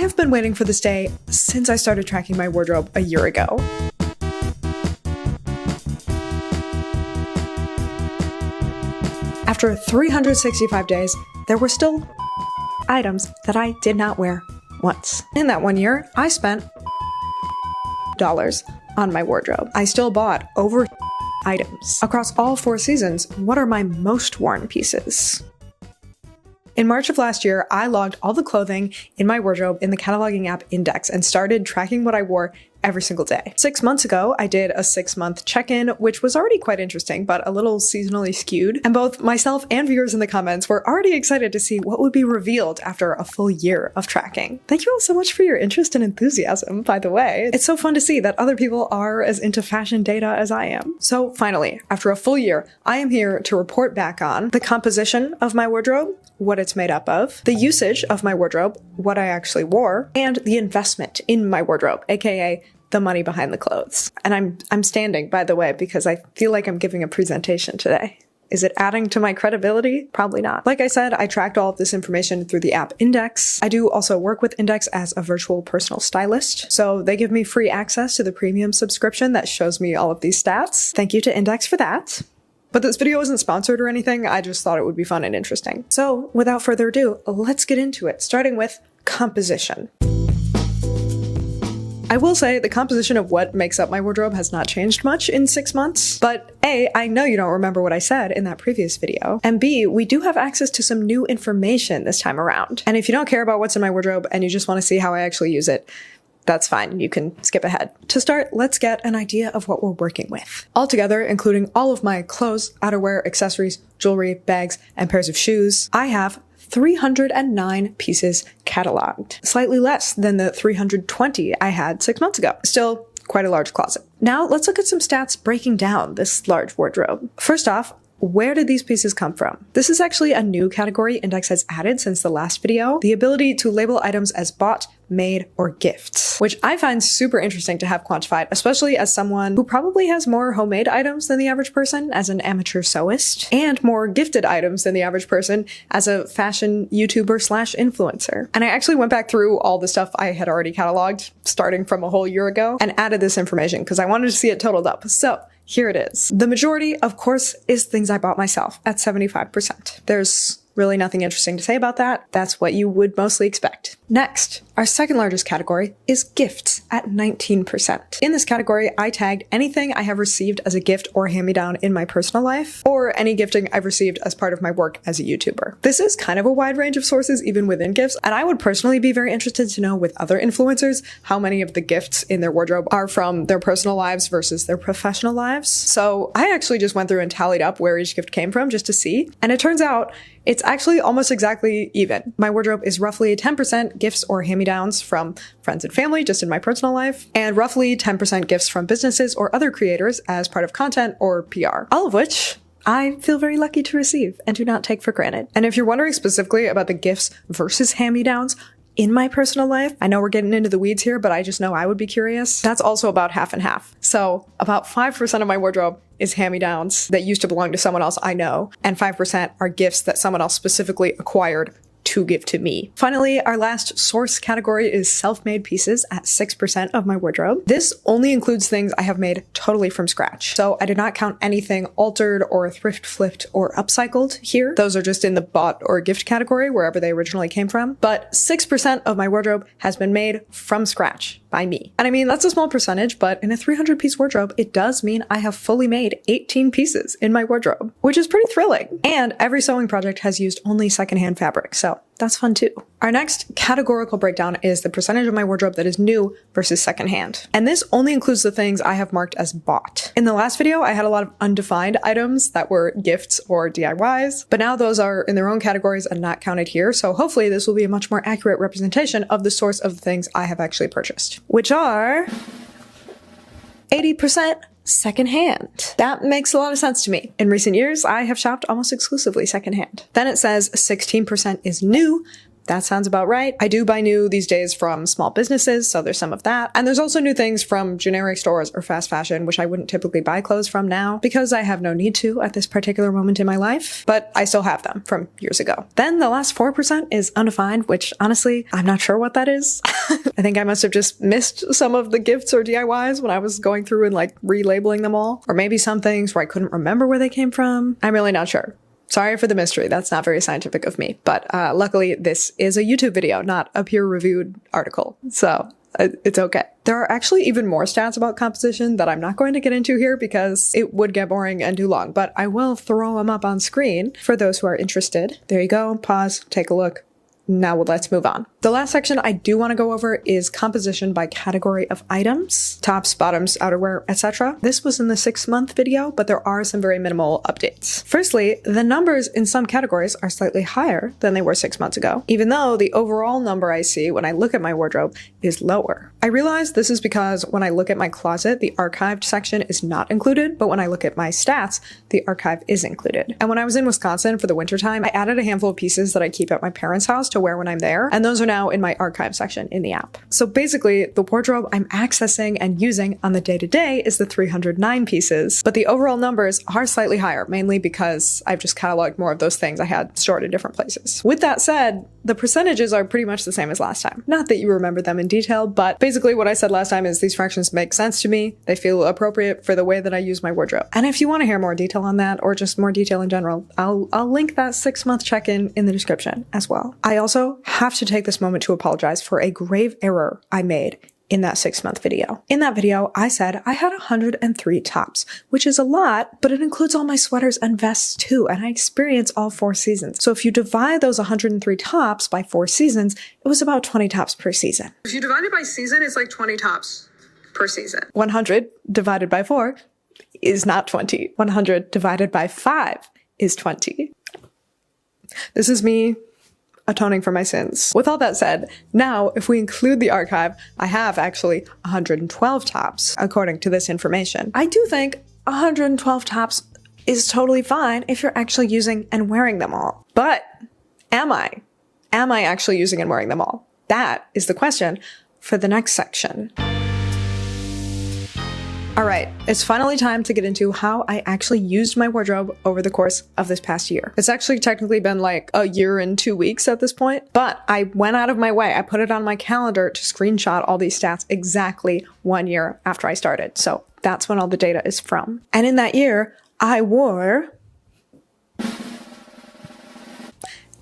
have been waiting for this day since I started tracking my wardrobe a year ago. After 365 days, there were still items that I did not wear once. In that 1 year, I spent dollars on my wardrobe. I still bought over items. Across all 4 seasons, what are my most worn pieces? In March of last year, I logged all the clothing in my wardrobe in the cataloging app Index and started tracking what I wore every single day. 6 months ago, I did a 6-month check-in, which was already quite interesting, but a little seasonally skewed. And both myself and viewers in the comments were already excited to see what would be revealed after a full year of tracking. Thank you all so much for your interest and enthusiasm, by the way. It's so fun to see that other people are as into fashion data as I am. So finally, after a full year, I am here to report back on the composition of my wardrobe, what it's made up of, the usage of my wardrobe, what I actually wore, and the investment in my wardrobe, aka the money behind the clothes. And I'm standing, by the way, because I feel like I'm giving a presentation today. Is it adding to my credibility? Probably not. Like I said, I tracked all of this information through the app Index. I do also work with Index as a virtual personal stylist, so they give me free access to the premium subscription that shows me all of these stats. Thank you to Index for that. But this video isn't sponsored or anything, I just thought it would be fun and interesting. So without further ado, let's get into it, starting with composition. I will say the composition of what makes up my wardrobe has not changed much in 6 months, but A, I know you don't remember what I said in that previous video, and B, we do have access to some new information this time around. And if you don't care about what's in my wardrobe and you just want to see how I actually use it, that's fine, you can skip ahead. To start, let's get an idea of what we're working with. Altogether, including all of my clothes, outerwear, accessories, jewelry, bags, and pairs of shoes, I have 309 pieces cataloged, slightly less than the 320 I had 6 months ago. Still quite a large closet. Now let's look at some stats breaking down this large wardrobe. First off, where did these pieces come from? This is actually a new category Index has added since the last video, the ability to label items as bought, made, or gifts, which I find super interesting to have quantified, especially as someone who probably has more homemade items than the average person as an amateur sewist, and more gifted items than the average person as a fashion YouTuber slash influencer. And I actually went back through all the stuff I had already cataloged, starting from a whole year ago, and added this information because I wanted to see it totaled up. So here it is. The majority, of course, is things I bought myself at 75%. There's really nothing interesting to say about that. That's what you would mostly expect. Next, our second largest category is gifts at 19%. In this category, I tagged anything I have received as a gift or hand-me-down in my personal life, or any gifting I've received as part of my work as a YouTuber. This is kind of a wide range of sources even within gifts, and I would personally be very interested to know with other influencers how many of the gifts in their wardrobe are from their personal lives versus their professional lives. So I actually just went through and tallied up where each gift came from just to see, and it turns out it's actually almost exactly even. My wardrobe is roughly 10% gifts or hand-me-downs from friends and family, just in my personal life, and roughly 10% gifts from businesses or other creators as part of content or PR. All of which I feel very lucky to receive and do not take for granted. And if you're wondering specifically about the gifts versus hand-me-downs in my personal life, I know we're getting into the weeds here, but I just know I would be curious. That's also about half and half. So about 5% of my wardrobe is hand-me-downs that used to belong to someone else I know, and 5% are gifts that someone else specifically acquired to give to me. Finally, our last source category is self-made pieces at 6% of my wardrobe. This only includes things I have made totally from scratch. So I did not count anything altered or thrift flipped or upcycled here. Those are just in the bought or gift category, wherever they originally came from. But 6% of my wardrobe has been made from scratch by me. And I mean, that's a small percentage, but in a 300-piece wardrobe, it does mean I have fully made 18 pieces in my wardrobe, which is pretty thrilling. And every sewing project has used only secondhand fabric, so that's fun too. Our next categorical breakdown is the percentage of my wardrobe that is new versus secondhand. And this only includes the things I have marked as bought. In the last video, I had a lot of undefined items that were gifts or DIYs, but now those are in their own categories and not counted here. So hopefully this will be a much more accurate representation of the source of the things I have actually purchased, which are 80% secondhand. That makes a lot of sense to me. In recent years, I have shopped almost exclusively secondhand. Then it says 16% is new, that sounds about right. I do buy new these days from small businesses, so there's some of that. And there's also new things from generic stores or fast fashion, which I wouldn't typically buy clothes from now because I have no need to at this particular moment in my life, but I still have them from years ago. Then the last 4% is undefined, which honestly, I'm not sure what that is. I think I must have just missed some of the gifts or DIYs when I was going through and like relabeling them all. Or maybe some things where I couldn't remember where they came from. I'm really not sure. Sorry for the mystery. That's not very scientific of me. But luckily, this is a YouTube video, not a peer-reviewed article. So it's okay. There are actually even more stats about composition that I'm not going to get into here because it would get boring and too long. But I will throw them up on screen for those who are interested. There you go. Pause. Take a look. Now let's move on. The last section I do want to go over is composition by category of items, tops, bottoms, outerwear, etc. This was in the 6-month video, but there are some very minimal updates. Firstly, the numbers in some categories are slightly higher than they were 6 months ago, even though the overall number I see when I look at my wardrobe is lower. I realize this is because when I look at my closet, the archived section is not included, but when I look at my stats, the archive is included. And when I was in Wisconsin for the wintertime, I added a handful of pieces that I keep at my parents' house to wear when I'm there, and those are now in my archive section in the app. So basically, the wardrobe I'm accessing and using on the day-to-day is the 309 pieces, but the overall numbers are slightly higher, mainly because I've just cataloged more of those things I had stored in different places. With that said, the percentages are pretty much the same as last time. Not that you remember them in detail, but basically what I said last time is these fractions make sense to me. They feel appropriate for the way that I use my wardrobe. And if you want to hear more detail on that, or just more detail in general, I'll link that 6-month check-in in the description as well. I also have to take this moment to apologize for a grave error I made in that 6-month video. In that video, I said I had 103 tops, which is a lot, but it includes all my sweaters and vests too, and I experience all 4 seasons. So if you divide those 103 tops by 4 seasons, it was about 20 tops per season. If you divide it by season, it's like 20 tops per season. 100 divided by 4 is not 20. 100 divided by 5 is 20. This is me atoning for my sins. With all that said, now if we include the archive, I have actually 112 tops, according to this information. I do think 112 tops is totally fine if you're actually using and wearing them all. But am I? Am I actually using and wearing them all? That is the question for the next section. All right, it's finally time to get into how I actually used my wardrobe over the course of this past year. It's actually technically been like a year and 2 weeks at this point, but I went out of my way. I put it on my calendar to screenshot all these stats exactly 1 year after I started. So that's when all the data is from. And in that year, I wore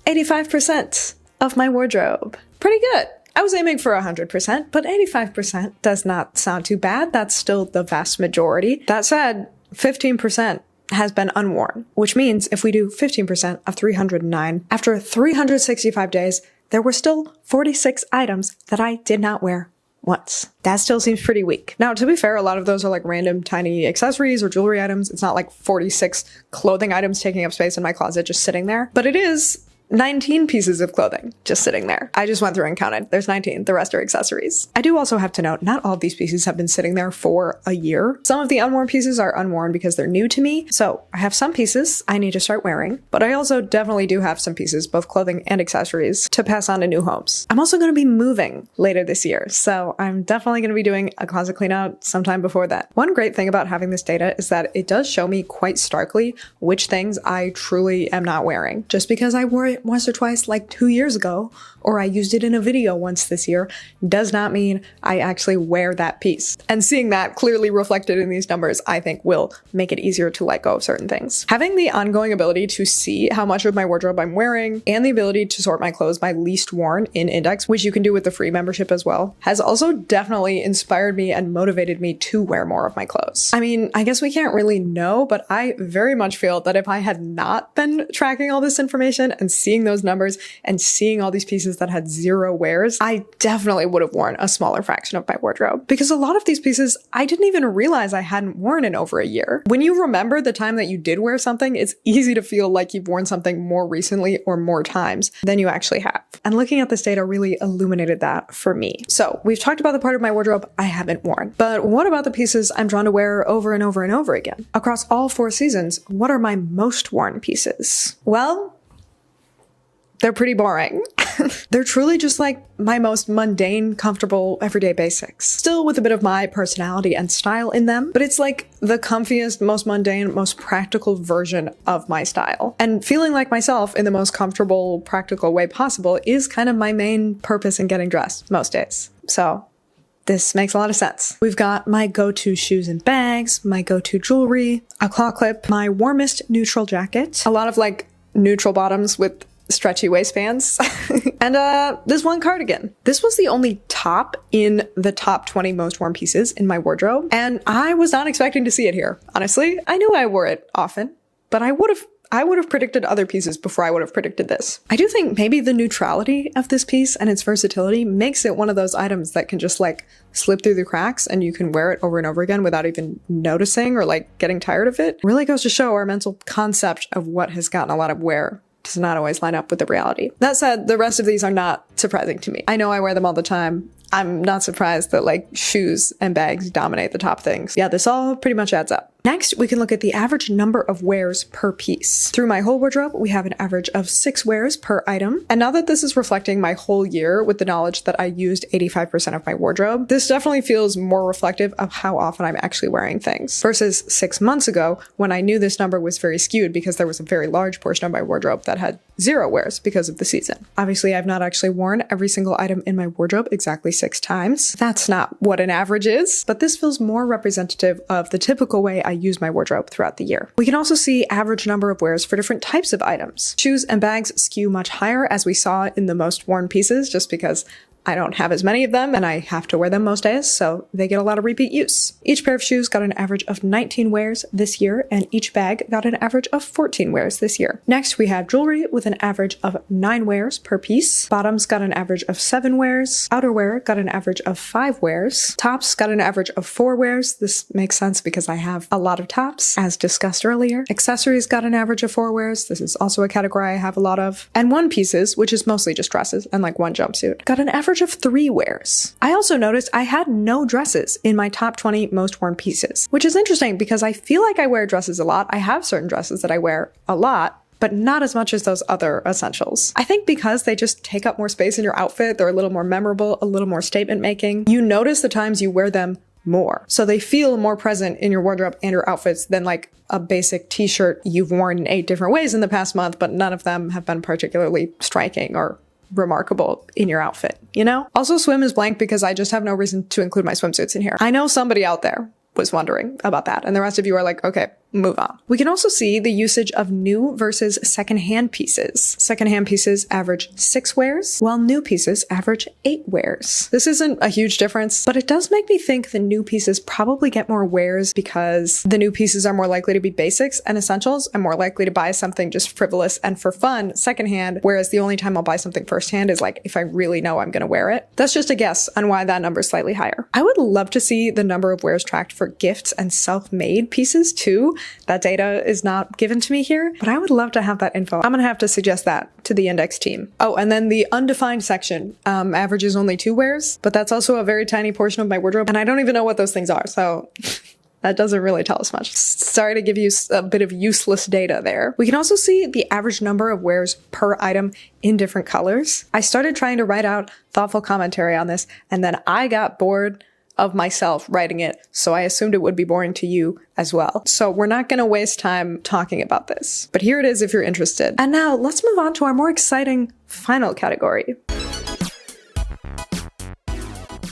85% of my wardrobe. Pretty good. I was aiming for 100%, but 85% does not sound too bad. That's still the vast majority. That said, 15% has been unworn, which means if we do 15% of 309, after 365 days, there were still 46 items that I did not wear once. That still seems pretty weak. Now, to be fair, a lot of those are like random tiny accessories or jewelry items. It's not like 46 clothing items taking up space in my closet just sitting there, but it is 19 pieces of clothing just sitting there. I just went through and counted. There's 19. The rest are accessories. I do also have to note, not all of these pieces have been sitting there for a year. Some of the unworn pieces are unworn because they're new to me. So I have some pieces I need to start wearing, but I also definitely do have some pieces, both clothing and accessories, to pass on to new homes. I'm also going to be moving later this year, so I'm definitely going to be doing a closet clean out sometime before that. One great thing about having this data is that it does show me quite starkly which things I truly am not wearing. Just because I wore it once or twice like 2 years ago, or I used it in a video once this year, does not mean I actually wear that piece. And seeing that clearly reflected in these numbers, I think will make it easier to let go of certain things. Having the ongoing ability to see how much of my wardrobe I'm wearing and the ability to sort my clothes by least worn in Index, which you can do with the free membership as well, has also definitely inspired me and motivated me to wear more of my clothes. I mean, I guess we can't really know, but I very much feel that if I had not been tracking all this information and seeing those numbers and seeing all these pieces that had 0 wears, I definitely would have worn a smaller fraction of my wardrobe. Because a lot of these pieces, I didn't even realize I hadn't worn in over a year. When you remember the time that you did wear something, it's easy to feel like you've worn something more recently or more times than you actually have. And looking at this data really illuminated that for me. So we've talked about the part of my wardrobe I haven't worn, but what about the pieces I'm drawn to wear over and over and over again? Across all 4 seasons, what are my most worn pieces? Well, they're pretty boring. They're truly just like my most mundane, comfortable, everyday basics. Still with a bit of my personality and style in them, but it's like the comfiest, most mundane, most practical version of my style. And feeling like myself in the most comfortable, practical way possible is kind of my main purpose in getting dressed most days. So this makes a lot of sense. We've got my go-to shoes and bags, my go-to jewelry, a claw clip, my warmest neutral jacket, a lot of like neutral bottoms with stretchy waistbands, and this one cardigan. This was the only top in the top 20 most worn pieces in my wardrobe, and I was not expecting to see it here. Honestly, I knew I wore it often, but I would have predicted other pieces before I would have predicted this. I do think maybe the neutrality of this piece and its versatility makes it one of those items that can just like slip through the cracks and you can wear it over and over again without even noticing or like getting tired of it. It really goes to show our mental concept of what has gotten a lot of wear does not always line up with the reality. That said, the rest of these are not surprising to me. I know I wear them all the time. I'm not surprised that like shoes and bags dominate the top things. Yeah, this all pretty much adds up. Next, we can look at the average number of wears per piece. Through my whole wardrobe, we have an average of 6 wears per item. And now that this is reflecting my whole year with the knowledge that I used 85% of my wardrobe, this definitely feels more reflective of how often I'm actually wearing things. Versus 6 months ago, when I knew this number was very skewed because there was a very large portion of my wardrobe that had 0 wears because of the season. Obviously, I've not actually worn every single item in my wardrobe exactly 6 times. That's not what an average is, but this feels more representative of the typical way I use my wardrobe throughout the year. We can also see average number of wears for different types of items. Shoes and bags skew much higher, as we saw in the most worn pieces, just because I don't have as many of them and I have to wear them most days, so they get a lot of repeat use. Each pair of shoes got an average of 19 wears this year, and each bag got an average of 14 wears this year. Next, we have jewelry with an average of 9 wears per piece. Bottoms got an average of 7 wears. Outerwear got an average of 5 wears. Tops got an average of 4 wears. This makes sense because I have a lot of tops, as discussed earlier. Accessories got an average of 4 wears. This is also a category I have a lot of. And one pieces, which is mostly just dresses and like one jumpsuit, got an average of 3 wears. I also noticed I had no dresses in my top 20 most worn pieces, which is interesting because I feel like I wear dresses a lot. I have certain dresses that I wear a lot, but not as much as those other essentials. I think because they just take up more space in your outfit, they're a little more memorable, a little more statement making. You notice the times you wear them more. So they feel more present in your wardrobe and your outfits than like a basic t-shirt you've worn in 8 different ways in the past month, but none of them have been particularly striking or remarkable in your outfit, you know? Also, swim is blank because I just have no reason to include my swimsuits in here. I know somebody out there was wondering about that, and the rest of you are like, okay, move on. We can also see the usage of new versus secondhand pieces. Secondhand pieces average 6 wears, while new pieces average 8 wears. This isn't a huge difference, but it does make me think the new pieces probably get more wears because the new pieces are more likely to be basics and essentials. I'm more likely to buy something just frivolous and for fun secondhand, whereas the only time I'll buy something firsthand is like if I really know I'm gonna wear it. That's just a guess on why that number is slightly higher. I would love to see the number of wears tracked for gifts and self-made pieces too. That data is not given to me here, but I would love to have that info. I'm gonna have to suggest that to the index team. Oh, and then the undefined section averages only 2 wears, but that's also a very tiny portion of my wardrobe, and I don't even know what those things are, so that doesn't really tell us much. Sorry to give you a bit of useless data there. We can also see the average number of wears per item in different colors. I started trying to write out thoughtful commentary on this, and then I got bored of myself writing it, so I assumed it would be boring to you as well. So we're not gonna waste time talking about this, but here it is if you're interested. And now let's move on to our more exciting final category.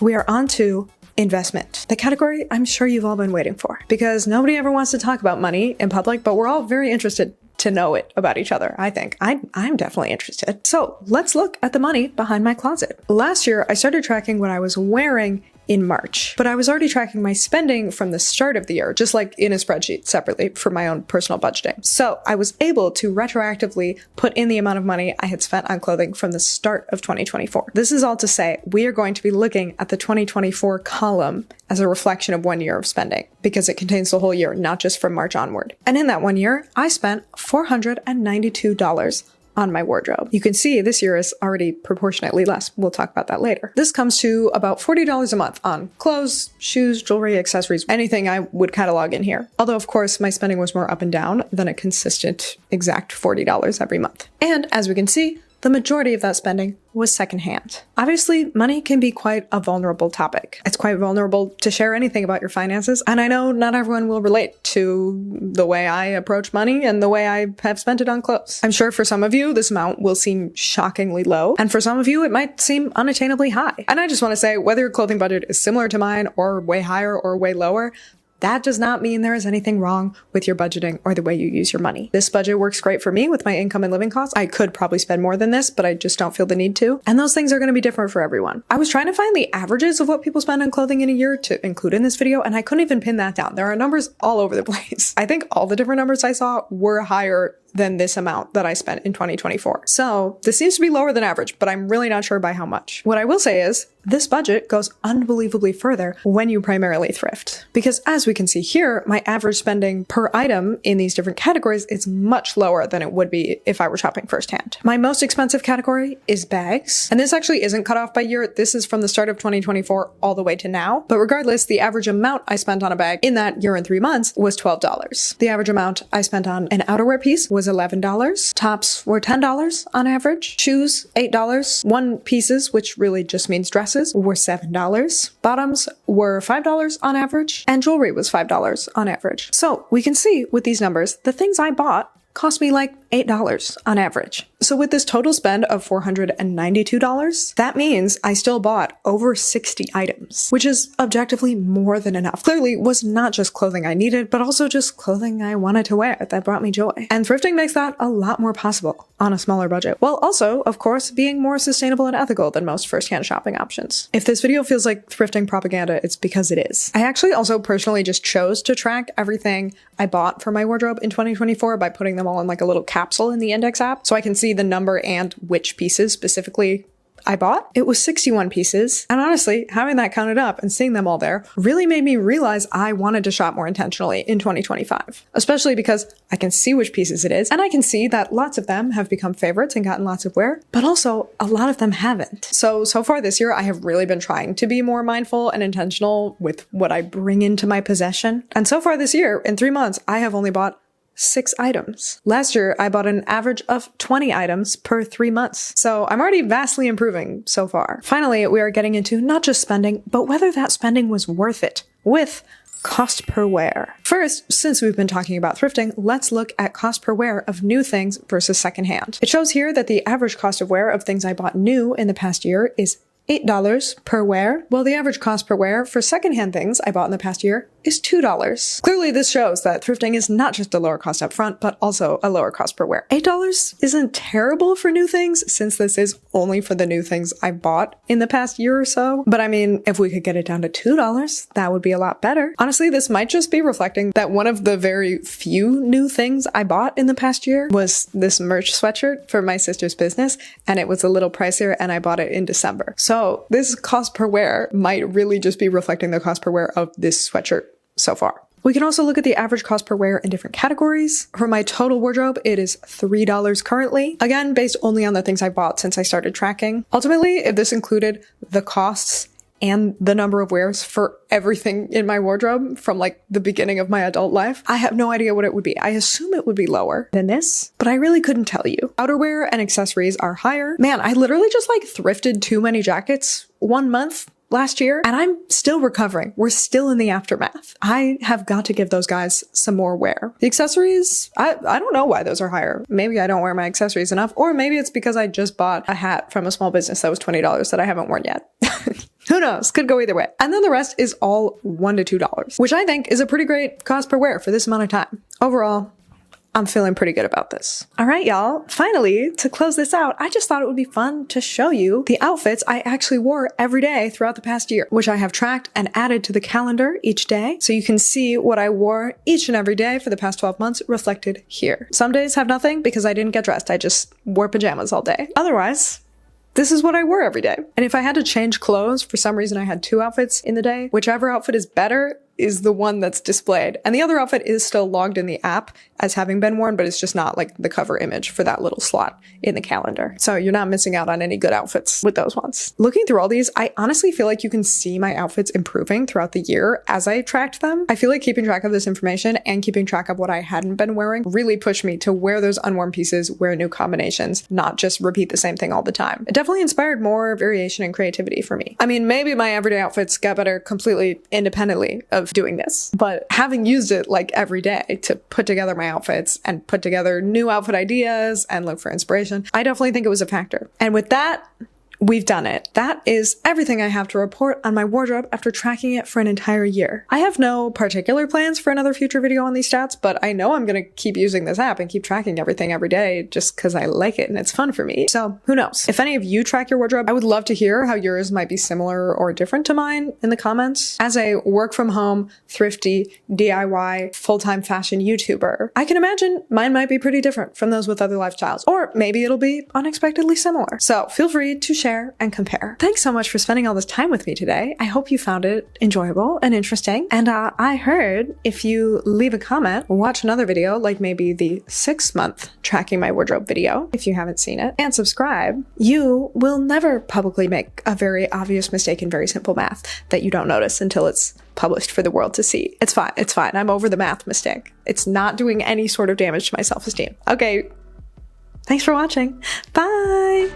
We are on to investment, the category I'm sure you've all been waiting for, because nobody ever wants to talk about money in public, but we're all very interested to know it about each other, I think. I'm definitely interested. So let's look at the money behind my closet. Last year, I started tracking what I was wearing in March, but I was already tracking my spending from the start of the year, just like in a spreadsheet separately for my own personal budgeting. So I was able to retroactively put in the amount of money I had spent on clothing from the start of 2024. This is all to say, we are going to be looking at the 2024 column as a reflection of 1 year of spending, because it contains the whole year, not just from March onward. And in that 1 year, I spent $492 on my wardrobe. You can see this year is already proportionately less. We'll talk about that later. This comes to about $40 a month on clothes, shoes, jewelry, accessories, anything I would catalog in here. Although, of course, my spending was more up and down than a consistent exact $40 every month. And as we can see, the majority of that spending was secondhand. Obviously, money can be quite a vulnerable topic. It's quite vulnerable to share anything about your finances, and I know not everyone will relate to the way I approach money and the way I have spent it on clothes. I'm sure for some of you, this amount will seem shockingly low, and for some of you, it might seem unattainably high. And I just want to say, whether your clothing budget is similar to mine or way higher or way lower, that does not mean there is anything wrong with your budgeting or the way you use your money. This budget works great for me with my income and living costs. I could probably spend more than this, but I just don't feel the need to. And those things are going to be different for everyone. I was trying to find the averages of what people spend on clothing in a year to include in this video, and I couldn't even pin that down. There are numbers all over the place. I think all the different numbers I saw were higher than this amount that I spent in 2024. So this seems to be lower than average, but I'm really not sure by how much. What I will say is this budget goes unbelievably further when you primarily thrift. Because as we can see here, my average spending per item in these different categories is much lower than it would be if I were shopping firsthand. My most expensive category is bags. And this actually isn't cut off by year. This is from the start of 2024 all the way to now. But regardless, the average amount I spent on a bag in that year and 3 months was $12. The average amount I spent on an outerwear piece was $11. Tops were $10 on average. Shoes, $8. One pieces, which really just means dresses, were $7. Bottoms were $5 on average. And jewelry was $5 on average. So we can see with these numbers, the things I bought cost me like $8 on average. So with this total spend of $492, that means I still bought over 60 items, which is objectively more than enough. Clearly was not just clothing I needed, but also just clothing I wanted to wear that brought me joy. And thrifting makes that a lot more possible on a smaller budget, while also, of course, being more sustainable and ethical than most firsthand shopping options. If this video feels like thrifting propaganda, it's because it is. I actually also personally just chose to track everything I bought for my wardrobe in 2024 by putting them all in like a little capsule in the index app, so I can see the number and which pieces specifically I bought. It was 61 pieces, and honestly, having that counted up and seeing them all there really made me realize I wanted to shop more intentionally in 2025, especially because I can see which pieces it is, and I can see that lots of them have become favorites and gotten lots of wear, but also a lot of them haven't. So far this year, I have really been trying to be more mindful and intentional with what I bring into my possession. And so far this year, in 3 months, I have only bought 6 items. Last year, I bought an average of 20 items per 3 months. So I'm already vastly improving so far. Finally, we are getting into not just spending, but whether that spending was worth it with cost per wear. First, since we've been talking about thrifting, let's look at cost per wear of new things versus secondhand. It shows here that the average cost of wear of things I bought new in the past year is $8 per wear, while the average cost per wear for secondhand things I bought in the past year is $2. Clearly, this shows that thrifting is not just a lower cost up front, but also a lower cost per wear. $8 isn't terrible for new things, since this is only for the new things I bought in the past year or so. But I mean, if we could get it down to $2, that would be a lot better. Honestly, this might just be reflecting that one of the very few new things I bought in the past year was this merch sweatshirt for my sister's business, and it was a little pricier, and I bought it in December. So this cost per wear might really just be reflecting the cost per wear of this sweatshirt so far. We can also look at the average cost per wear in different categories. For my total wardrobe, it is $3 currently. Again, based only on the things I bought since I started tracking. Ultimately, if this included the costs and the number of wears for everything in my wardrobe from like the beginning of my adult life, I have no idea what it would be. I assume it would be lower than this, but I really couldn't tell you. Outerwear and accessories are higher. Man, I literally just like thrifted too many jackets 1 month last year, and I'm still recovering. We're still in the aftermath. I have got to give those guys some more wear. The accessories, I don't know why those are higher. Maybe I don't wear my accessories enough, or maybe it's because I just bought a hat from a small business that was $20 that I haven't worn yet. Who knows? Could go either way. And then the rest is all $1 to $2, which I think is a pretty great cost per wear for this amount of time. Overall, I'm feeling pretty good about this. All right, y'all. Finally, to close this out, I just thought it would be fun to show you the outfits I actually wore every day throughout the past year, which I have tracked and added to the calendar each day. So you can see what I wore each and every day for the past 12 months reflected here. Some days have nothing because I didn't get dressed. I just wore pajamas all day. Otherwise, this is what I wore every day. And if I had to change clothes, for some reason I had 2 outfits in the day, whichever outfit is better is the one that's displayed. And the other outfit is still logged in the app as having been worn, but it's just not like the cover image for that little slot in the calendar. So you're not missing out on any good outfits with those ones. Looking through all these, I honestly feel like you can see my outfits improving throughout the year as I tracked them. I feel like keeping track of this information and keeping track of what I hadn't been wearing really pushed me to wear those unworn pieces, wear new combinations, not just repeat the same thing all the time. It definitely inspired more variation and creativity for me. I mean, maybe my everyday outfits got better completely independently of doing this, but having used it like every day to put together my outfits and put together new outfit ideas and look for inspiration, I definitely think it was a factor. And with that, we've done it. That is everything I have to report on my wardrobe after tracking it for an entire year. I have no particular plans for another future video on these stats, but I know I'm going to keep using this app and keep tracking everything every day just because I like it and it's fun for me. So who knows? If any of you track your wardrobe, I would love to hear how yours might be similar or different to mine in the comments. As a work from home, thrifty, DIY, full-time fashion YouTuber, I can imagine mine might be pretty different from those with other lifestyles, or maybe it'll be unexpectedly similar. So feel free to share and compare. Thanks so much for spending all this time with me today. I hope you found it enjoyable and interesting. And I heard if you leave a comment, watch another video, like maybe the 6-month tracking my wardrobe video, if you haven't seen it, and subscribe, you will never publicly make a very obvious mistake in very simple math that you don't notice until it's published for the world to see. It's fine. It's fine. I'm over the math mistake. It's not doing any sort of damage to my self-esteem. Okay. Thanks for watching. Bye.